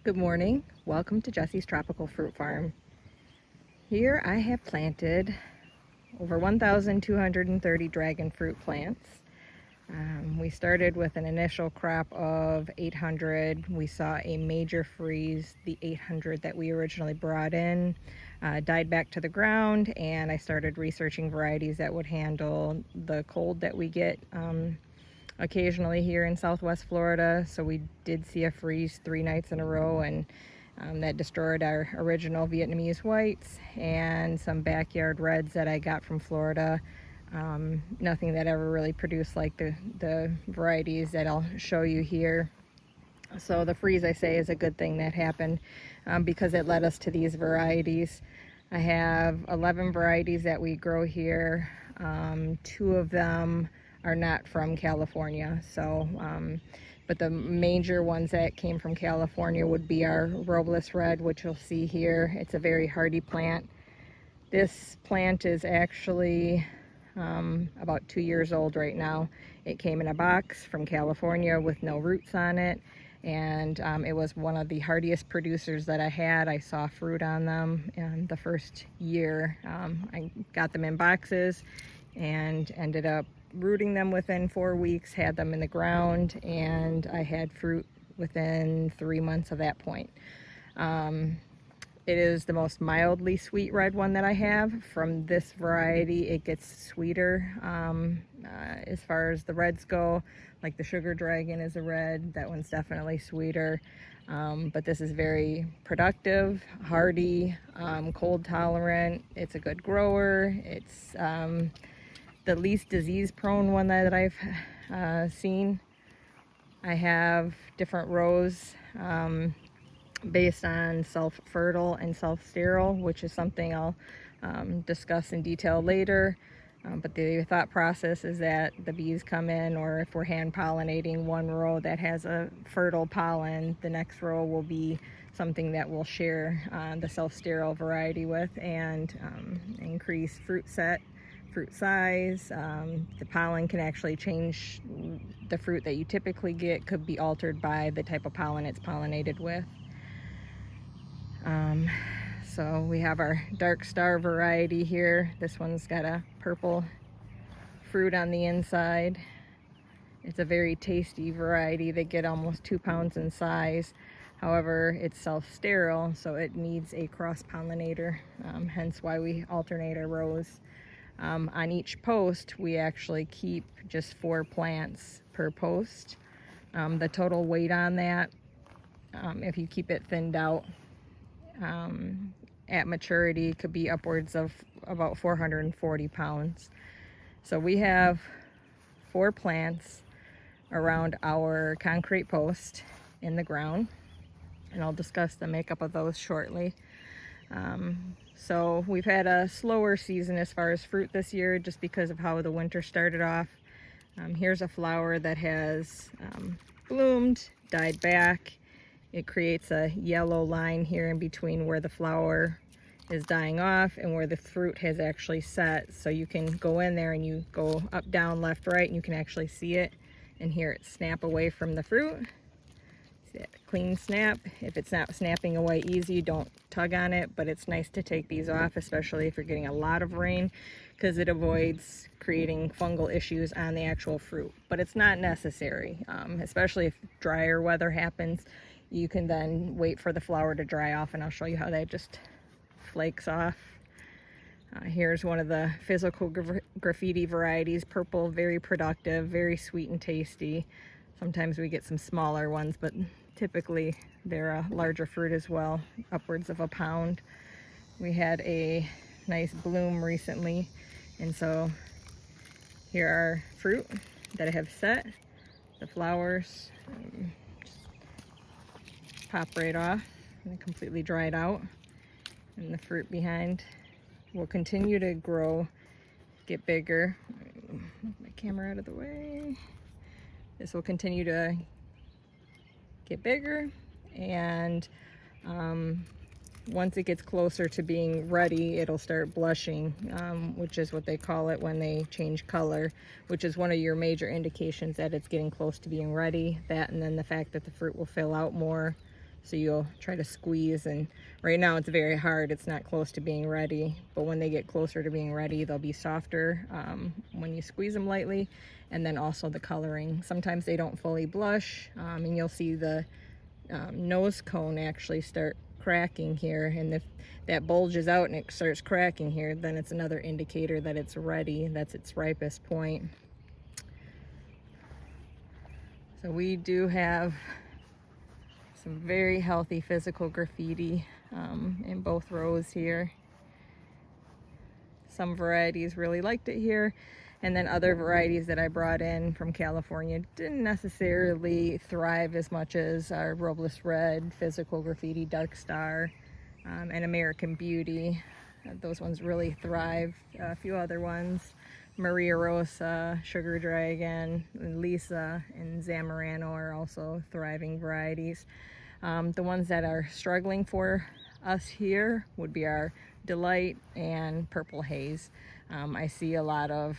Good morning. Welcome to Jessie's Tropical Fruit Farm. Here I have planted over 1,230 dragon fruit plants. We started with an initial crop of 800. We saw a major freeze. The 800 that we originally brought in died back to the ground, and I started researching varieties that would handle the cold that we get occasionally here in Southwest Florida. So we did see a freeze 3 nights in a row, and that destroyed our original Vietnamese whites and some backyard reds that I got from Florida. Nothing that ever really produced like the varieties that I'll show you here. So the freeze, I say, is a good thing that happened because it led us to these varieties. I have 11 varieties that we grow here. 2 of them are not from California, so but the major ones that came from California would be our Robles Red, which you'll see here. It's a very hardy plant. This plant is actually about 2 years old right now. It came in a box from California with no roots on it, and it was one of the hardiest producers that I had. I saw fruit on them in the first year. I got them in boxes and ended up rooting them within 4 weeks, had them in the ground, and I had fruit within 3 months of that point. It is the most mildly sweet red one that I have. From this variety, it gets sweeter as far as the reds go. Like the Sugar Dragon is a red. That one's definitely sweeter. But this is very productive, hardy, cold tolerant. It's a good grower. It's the least disease prone one that I've seen. I have different rows based on self-fertile and self-sterile, which is something I'll discuss in detail later. But the thought process is that the bees come in, or if we're hand pollinating one row that has a fertile pollen, the next row will be something that we'll share the self-sterile variety with, and increase fruit set, fruit size. The pollen can actually change. The fruit that you typically get could be altered by the type of pollen it's pollinated with. So we have our Dark Star variety here. This one's got a purple fruit on the inside. It's a very tasty variety. They get almost 2 pounds in size. However, it's self-sterile, so it needs a cross-pollinator, hence why we alternate our rows. On each post, we actually keep just 4 plants per post. The total weight on that, if you keep it thinned out, at maturity, could be upwards of about 440 pounds. So we have 4 plants around our concrete post in the ground, and I'll discuss the makeup of those shortly. So we've had a slower season as far as fruit this year, just because of how the winter started off. Here's a flower that has bloomed, died back. It creates a yellow line here in between where the flower is dying off and where the fruit has actually set. So you can go in there and you go up, down, left, right, and you can actually see it and hear it snap away from the fruit. See that clean snap. If it's not snapping away easy, don't tug on it, but it's nice to take these off, especially if you're getting a lot of rain, because it avoids creating fungal issues on the actual fruit. But it's not necessary, especially if drier weather happens. You can then wait for the flower to dry off, and I'll show you how that just flakes off. Here's one of the physical graffiti varieties, purple, very productive, very sweet and tasty. Sometimes we get some smaller ones, but typically they're a larger fruit as well, upwards of 1 pound. We had a nice bloom recently, and so here are fruit that I have set. The flowers pop right off and completely dried out, and the fruit behind will continue to grow, get bigger. Move my camera out of the way. This will continue to get bigger, and once it gets closer to being ready, it'll start blushing, which is what they call it when they change color, which is one of your major indications that it's getting close to being ready. That, and then the fact that the fruit will fill out more So you'll try to squeeze, and right now it's very hard. It's not close to being ready, but when they get closer to being ready, they'll be softer when you squeeze them lightly. And then also the coloring. Sometimes they don't fully blush, and you'll see the nose cone actually start cracking here, and if that bulges out and it starts cracking here, then it's another indicator that it's ready. That's its ripest point. So we do have some very healthy physical graffiti in both rows here. Some varieties really liked it here, and then other varieties that I brought in from California didn't necessarily thrive as much as our Robles Red, Physical Graffiti, Dark Star, and American Beauty. Those ones really thrive. A few other ones, Maria Rosa, Sugar Dragon, Lisa, and Zamorano are also thriving varieties. The ones that are struggling for us here would be our Delight and Purple Haze. I see a lot of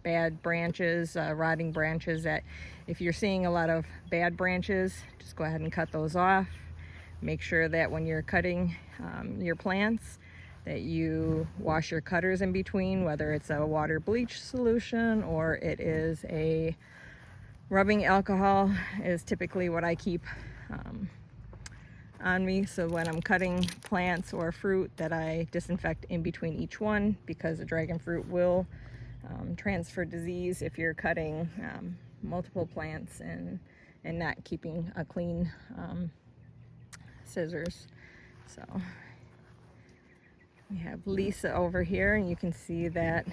bad branches, rotting branches, that if you're seeing a lot of bad branches, just go ahead and cut those off. Make sure that when you're cutting your plants that you wash your cutters in between, whether it's a water bleach solution or it is a rubbing alcohol is typically what I keep on me. So when I'm cutting plants or fruit, that I disinfect in between each one, because the dragon fruit will transfer disease if you're cutting multiple plants and not keeping a clean scissors. So we have Lisa over here, and you can see that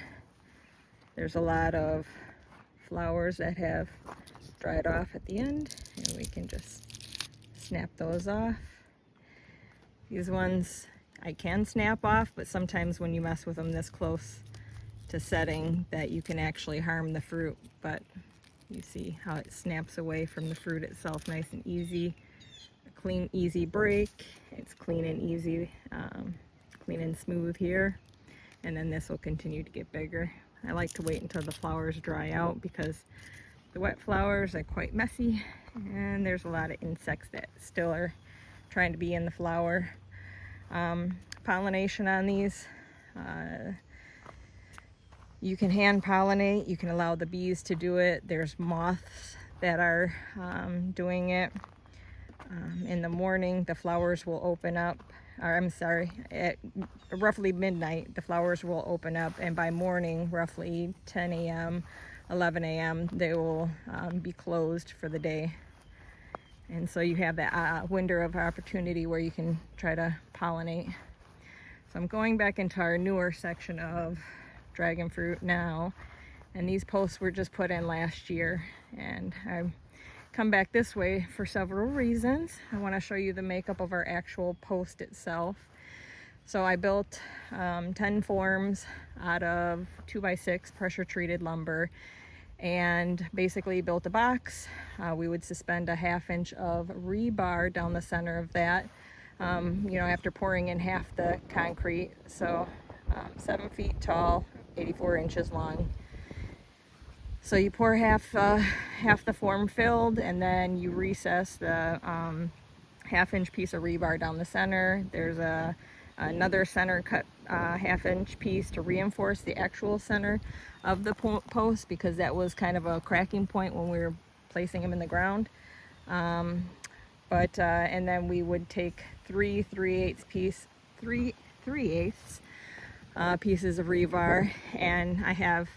there's a lot of flowers that have dried off at the end, and we can just snap those off. These ones I can snap off, but sometimes when you mess with them this close to setting, that you can actually harm the fruit. But you see how it snaps away from the fruit itself, nice and easy. A clean, easy break. It's clean and easy, clean and smooth here. And then this will continue to get bigger. I like to wait until the flowers dry out, because the wet flowers are quite messy, and there's a lot of insects that still are trying to be in the flower. Pollination on these, you can hand pollinate, you can allow the bees to do it. There's moths that are doing it. In the morning the flowers will open up, or I'm sorry, at roughly midnight the flowers will open up, and by morning, roughly 10 a.m., 11 a.m., they will be closed for the day. And so you have that window of opportunity where you can try to pollinate. So I'm going back into our newer section of dragon fruit now, and these posts were just put in last year, and I've come back this way for several reasons. I want to show you the makeup of our actual post itself. So I built 10 forms out of 2x6 pressure treated lumber, and basically built a box. We would suspend a 1/2 inch of rebar down the center of that, after pouring in half the concrete. So 7 feet tall, 84 inches long. So you pour half the form filled, and then you recess the 1/2 inch piece of rebar down the center. There's another center cut 1/2 inch piece to reinforce the actual center of the post, because that was kind of a cracking point when we were placing them in the ground. And then we would take 3 3/8 pieces of rebar, and I have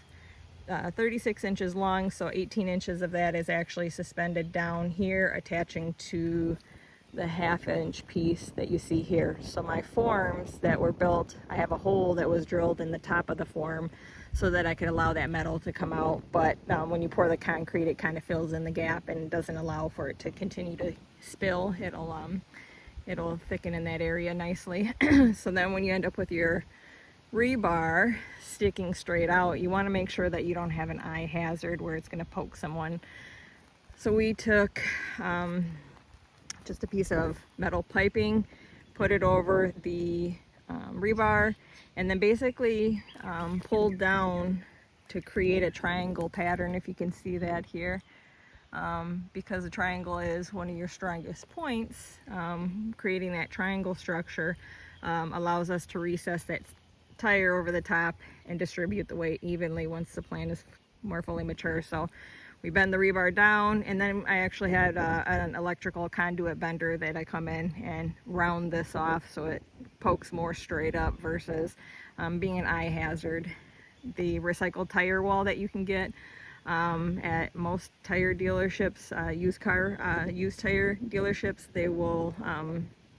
36 inches long, so 18 inches of that is actually suspended down here, attaching to the 1/2 inch piece that you see here. So my forms that were built, I have a hole that was drilled in the top of the form so that I could allow that metal to come out. But when you pour the concrete, it kind of fills in the gap and doesn't allow for it to continue to spill. It'll thicken in that area nicely. So then when you end up with your rebar sticking straight out, you want to make sure that you don't have an eye hazard where it's going to poke someone. So we took just a piece of metal piping, put it over the rebar, and then basically pulled down to create a triangle pattern, if you can see that here. because the triangle is one of your strongest points. Creating that triangle structure allows us to recess that tire over the top and distribute the weight evenly once the plant is more fully mature. So we bend the rebar down, and then I actually had an electrical conduit bender that I come in and round this off so it pokes more straight up versus being an eye hazard. The recycled tire wall that you can get at most tire dealerships, used tire dealerships,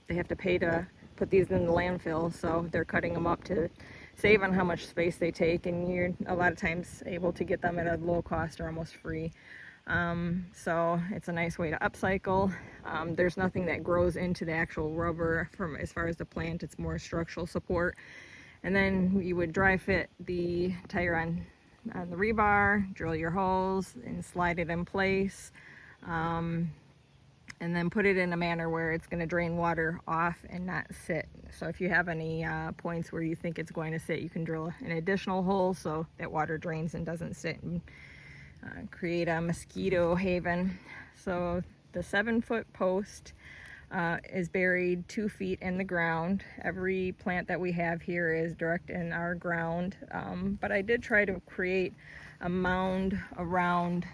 they have to pay to put these in the landfill, so they're cutting them up to save on how much space they take, and you're a lot of times able to get them at a low cost or almost free. So it's a nice way to upcycle. There's nothing that grows into the actual rubber from as far as the plant. It's more structural support. And then you would dry fit the tire on the rebar, drill your holes and slide it in place, and then put it in a manner where it's going to drain water off and not sit. So if you have any points where you think it's going to sit, you can drill an additional hole so that water drains and doesn't sit, and create a mosquito haven. So the 7-foot post is buried 2 feet in the ground. Every plant that we have here is direct in our ground, but I did try to create a mound around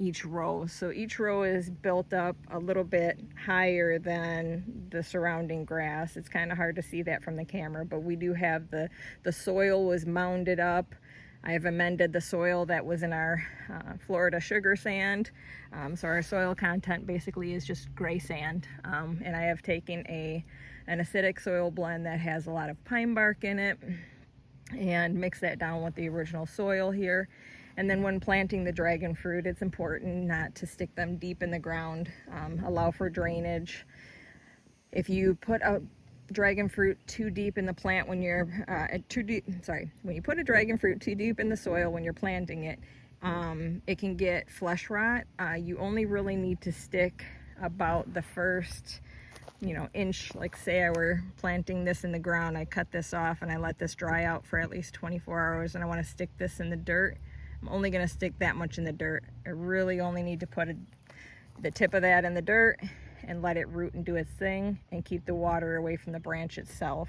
each row. So each row is built up a little bit higher than the surrounding grass. It's kind of hard to see that from the camera, but we do have the soil was mounded up. I have amended the soil that was in our Florida sugar sand. So our soil content basically is just gray sand. And I have taken an acidic soil blend that has a lot of pine bark in it and mixed that down with the original soil here. And then when planting the dragon fruit, it's important not to stick them deep in the ground. Allow for drainage. If you put a dragon fruit too deep in the plant when you're when you put a dragon fruit too deep in the soil when you're planting it, it can get flesh rot. You only really need to stick about the first inch. Like say I were planting this in the ground, I cut this off and I let this dry out for at least 24 hours, and I want to stick this in the dirt. I'm only going to stick that much in the dirt. I really only need to put the tip of that in the dirt and let it root and do its thing and keep the water away from the branch itself.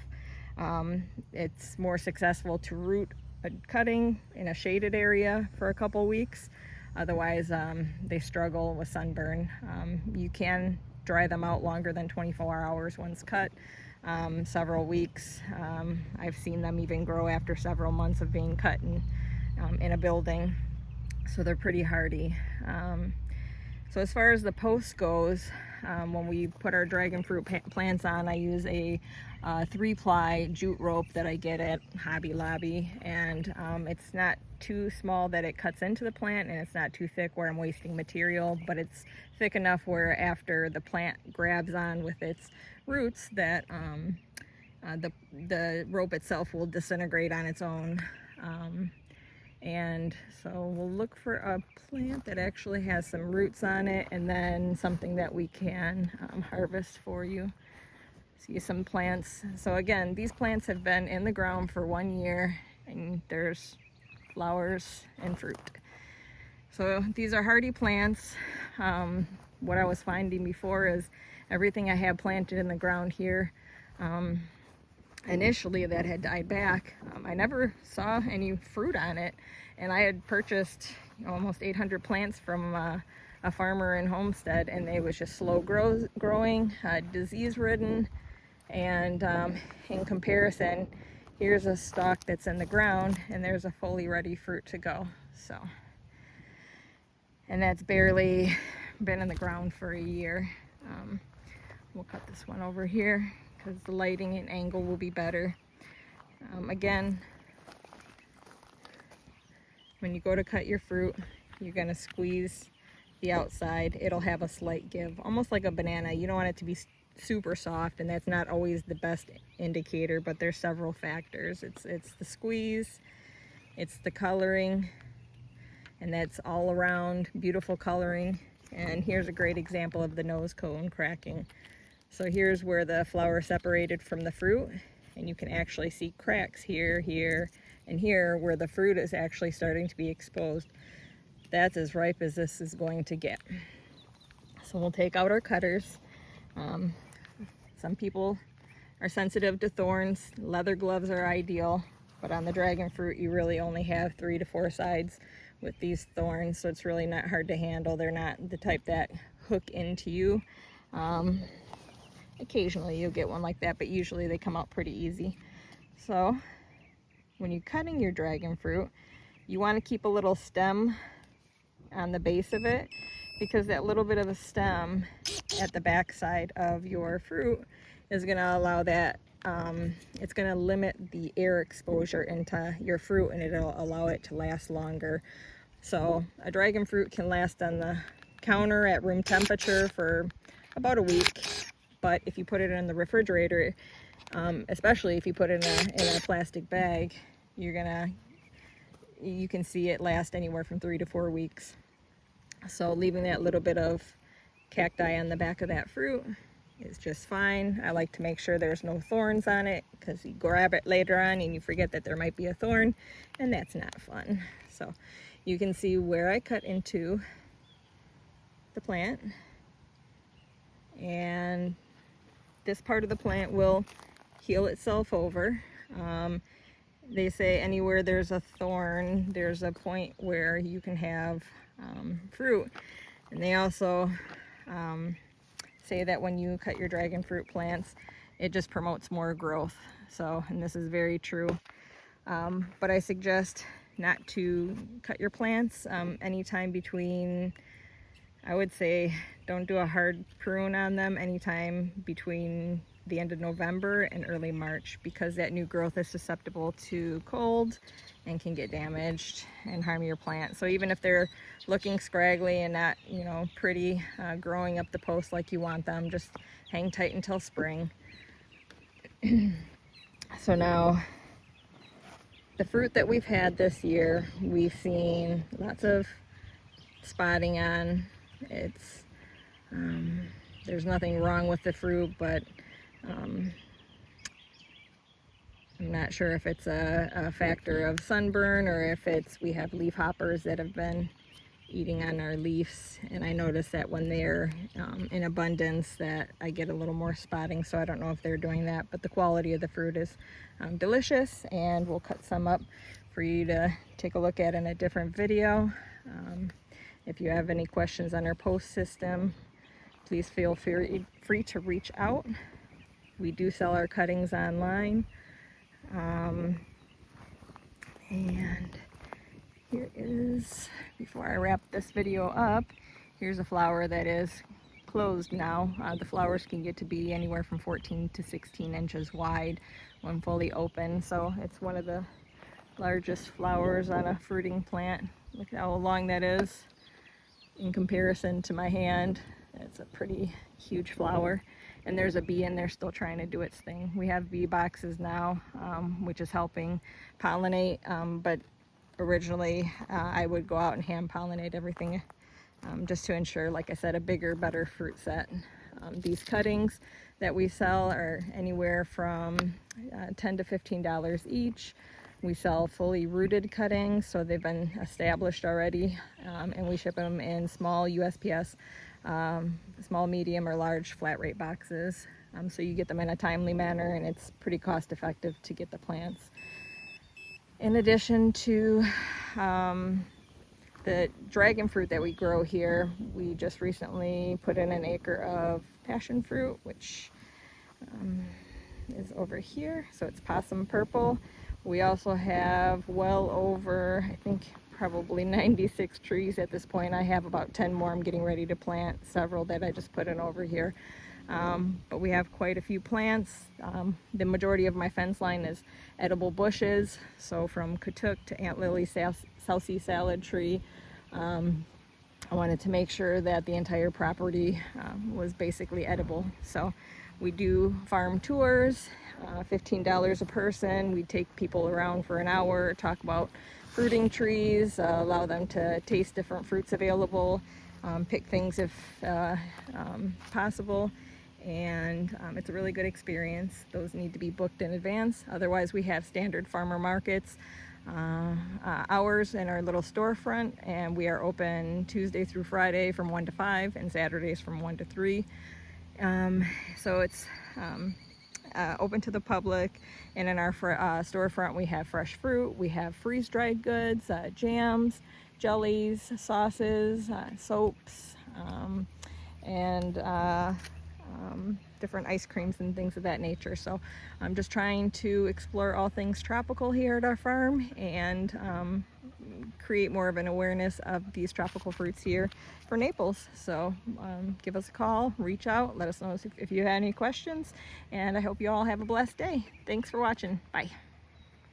It's more successful to root a cutting in a shaded area for a couple weeks. Otherwise, they struggle with sunburn. You can dry them out longer than 24 hours once cut, several weeks. I've seen them even grow after several months of being cut in a building. So they're pretty hardy. So as far as the post goes, when we put our dragon fruit plants on, I use a 3-ply jute rope that I get at Hobby Lobby, and it's not too small that it cuts into the plant, and it's not too thick where I'm wasting material, but it's thick enough where after the plant grabs on with its roots that the rope itself will disintegrate on its own. And so we'll look for a plant that actually has some roots on it, and then something that we can harvest for you. See some plants. So again, these plants have been in the ground for 1 year, and there's flowers and fruit. So these are hardy plants. What I was finding before is everything I had planted in the ground here, initially that had died back, I never saw any fruit on it, and I had purchased almost 800 plants from a farmer in Homestead, and they was just slow growing, disease ridden, and in comparison, here's a stalk that's in the ground and there's a fully ready fruit to go. So, and that's barely been in the ground for a year. We'll cut this one over here because the lighting and angle will be better. Again, when you go to cut your fruit, you're going to squeeze the outside. It'll have a slight give, almost like a banana. You don't want it to be super soft, and that's not always the best indicator, but there's several factors. It's the squeeze, it's the coloring, and that's all around beautiful coloring. And here's a great example of the nose cone cracking. So here's where the flower separated from the fruit, and you can actually see cracks here, here, and here where the fruit is actually starting to be exposed. that's as ripe as this is going to get. So we'll take out our cutters. Some people are sensitive to thorns. Leather gloves are ideal, but on the dragon fruit you really only have 3 to 4 sides with these thorns, so it's really not hard to handle. They're not the type that hook into you. Occasionally you'll get one like that, but usually they come out pretty easy. So when you're cutting your dragon fruit, you want to keep a little stem on the base of it, because that little bit of a stem at the back side of your fruit is going to allow that, it's going to limit the air exposure into your fruit, and it'll allow it to last longer. So a dragon fruit can last on the counter at room temperature for about a week, but if you put it in the refrigerator, especially if you put it in a plastic bag, you can see it last anywhere from 3 to 4 weeks. So leaving that little bit of cacti on the back of that fruit is just fine. I like to make sure there's no thorns on it, because you grab it later on and you forget that there might be a thorn, and that's not fun. So you can see where I cut into the plant, and this part of the plant will heal itself over. They say anywhere there's a thorn, there's a point where you can have fruit. And they also say that when you cut your dragon fruit plants, it just promotes more growth. So, and this is very true. But I suggest not to cut your plants anytime between, I would say, don't do a hard prune on them anytime between the end of November and early March, because that new growth is susceptible to cold and can get damaged and harm your plant. So even if they're looking scraggly and not, you know, pretty, growing up the post like you want them, just hang tight until spring. So now the fruit that we've had this year, we've seen lots of spotting on. It's there's nothing wrong with the fruit, but I'm not sure if it's a factor of sunburn or if we have leaf hoppers that have been eating on our leaves. And I notice that when they're in abundance that I get a little more spotting, so I don't know if they're doing that, but the quality of the fruit is delicious, and we'll cut some up for you to take a look at in a different video. If you have any questions on our post system, please feel free to reach out. We do sell our cuttings online. And here is, before I wrap this video up, here's a flower that is closed now. The flowers can get to be anywhere from 14 to 16 inches wide when fully open. So it's one of the largest flowers on a fruiting plant. Look at how long that is in comparison to my hand. It's a pretty huge flower. And there's a bee in there still trying to do its thing. We have bee boxes now, which is helping pollinate, but originally I would go out and hand pollinate everything, just to ensure, like I said, a bigger, better fruit set. These cuttings that we sell are anywhere from $10 to $15 each. We sell fully rooted cuttings, so they've been established already, and we ship them in small USPS, small, medium, or large flat rate boxes. So you get them in a timely manner, and it's pretty cost effective to get the plants. In addition to the dragon fruit that we grow here, we just recently put in an acre of passion fruit, which is over here. So it's possum purple. We also have well over, I think, probably 96 trees at this point. I have about 10 more I'm getting ready to plant, several that I just put in over here. But we have quite a few plants. The majority of my fence line is edible bushes, so from Katuk to Aunt Lily's South Sea salad tree. I wanted to make sure that the entire property was basically edible. So we do farm tours, $15 a person. We take people around for an hour, talk about fruiting trees, allow them to taste different fruits available, pick things if possible. And it's a really good experience. Those need to be booked in advance. Otherwise, we have standard farmer markets hours in our little storefront, and we are open Tuesday through Friday from 1 to 5 and Saturdays from 1 to 3. So it's open to the public, and in our storefront we have fresh fruit, we have freeze-dried goods, jams, jellies, sauces, soaps, and different ice creams and things of that nature. So I'm just trying to explore all things tropical here at our farm, and create more of an awareness of these tropical fruits here for Naples. So give us a call, reach out, let us know if you have any questions, and I hope you all have a blessed day. Thanks for watching. Bye.